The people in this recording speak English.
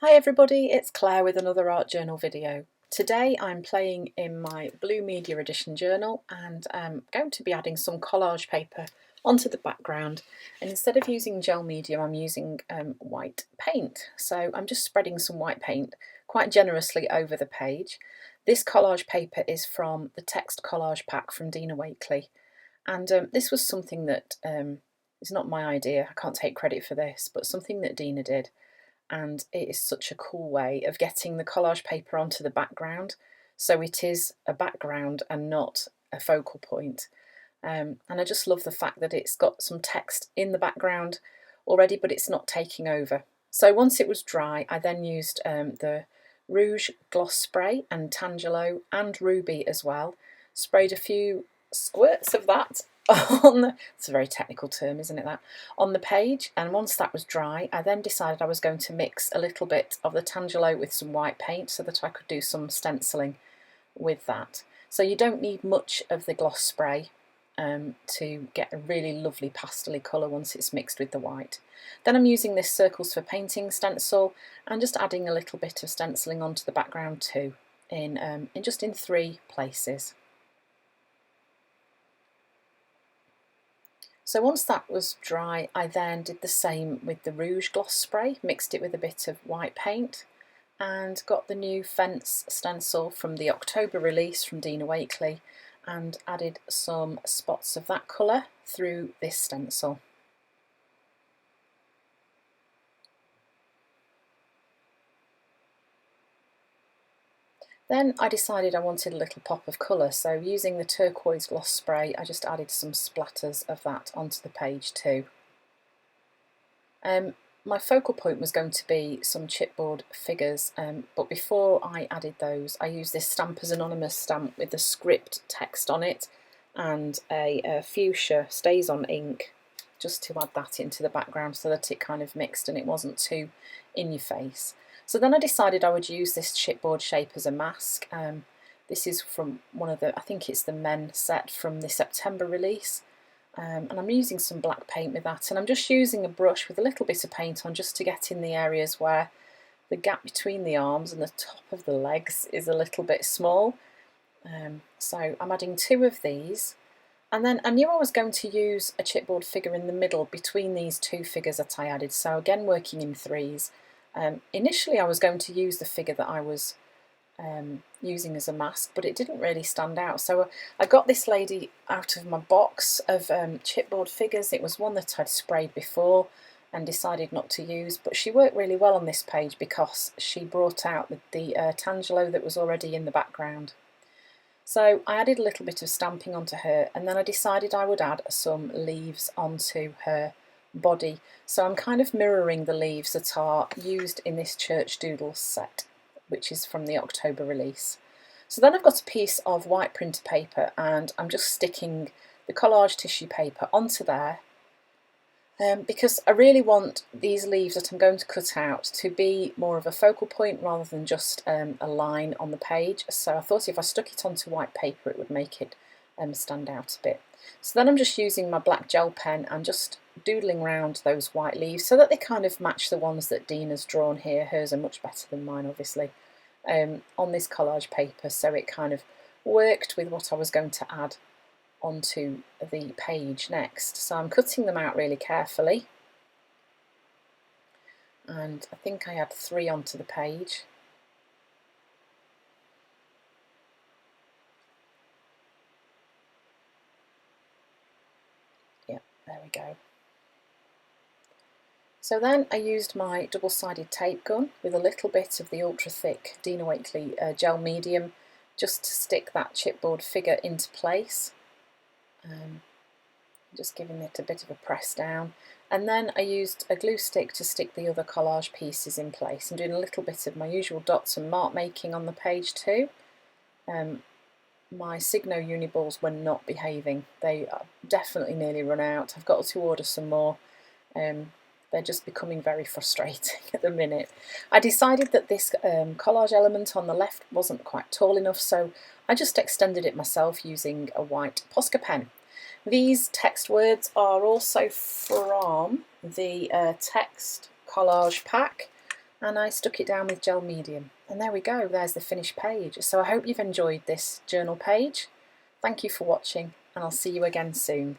Hi everybody, it's Claire with another art journal video. Today I'm playing in my Blue Media Edition journal and I'm going to be adding some collage paper onto the background, and instead of using gel medium I'm using white paint. So I'm just spreading some white paint quite generously over the page. This collage paper is from the text collage pack from Dina Wakley, and this was something that is not my idea. I can't take credit for this, but something that Dina did. And it is such a cool way of getting the collage paper onto the background, so it is a background and not a focal point. And I just love the fact that it's got some text in the background already, but it's not taking over. So once it was dry, I then used the Rouge Gloss Spray and Tangelo and Ruby as well. Sprayed a few squirts of that on, it's a very technical term, isn't it, that, on the page, and once that was dry I then decided I was going to mix a little bit of the Tangelo with some white paint so that I could do some stenciling with that. So you don't need much of the gloss spray to get a really lovely pastel-y colour once it's mixed with the white. Then I'm using this Circles for Painting stencil and just adding a little bit of stenciling onto the background too, in just in 3 places. So once that was dry, I then did the same with the Rouge Gloss Spray, mixed it with a bit of white paint, and got the new Fence stencil from the October release from Dina Wakley and added some spots of that colour through this stencil. Then I decided I wanted a little pop of colour, so using the turquoise gloss spray I just added some splatters of that onto the page too. My focal point was going to be some chipboard figures, but before I added those I used this Stampers Anonymous stamp with the script text on it and a fuchsia stays on ink, just to add that into the background so that it kind of mixed and it wasn't too in your face. So then I decided I would use this chipboard shape as a mask. This is from one of the, I think it's the Men set from the September release. And I'm using some black paint with that, and I'm just using a brush with a little bit of paint on just to get in the areas where the gap between the arms and the top of the legs is a little bit small. So I'm adding 2 of these, and then I knew I was going to use a chipboard figure in the middle between these 2 figures that I added, so again working in 3s. Initially I was going to use the figure that I was using as a mask, but it didn't really stand out, so I got this lady out of my box of chipboard figures. It was one that I'd sprayed before and decided not to use, but she worked really well on this page because she brought out the Tangelo that was already in the background. So I added a little bit of stamping onto her, and then I decided I would add some leaves onto her body. So I'm kind of mirroring the leaves that are used in this Church Doodles set, which is from the October release. So then I've got a piece of white printer paper and I'm just sticking the collage tissue paper onto there because I really want these leaves that I'm going to cut out to be more of a focal point rather than just a line on the page. So I thought if I stuck it onto white paper it would make it stand out a bit. So then I'm just using my black gel pen and just doodling around those white leaves so that they kind of match the ones that Dina's drawn here. Hers are much better than mine, obviously, on this collage paper, so it kind of worked with what I was going to add onto the page next. So I'm cutting them out really carefully, and I think I had 3 onto the page. Yeah, there we go. So then I used my double-sided tape gun with a little bit of the ultra-thick Dina Wakley gel medium just to stick that chipboard figure into place. Just giving it a bit of a press down, and then I used a glue stick to stick the other collage pieces in place. I'm doing a little bit of my usual dots and mark making on the page too. My Signo Uniballs were not behaving. They are definitely nearly run out. I've got to order some more. They're just becoming very frustrating at the minute. I decided that this collage element on the left wasn't quite tall enough, so I just extended it myself using a white Posca pen. These text words are also from the text collage pack, and I stuck it down with gel medium. And there we go, there's the finished page. So I hope you've enjoyed this journal page. Thank you for watching, and I'll see you again soon.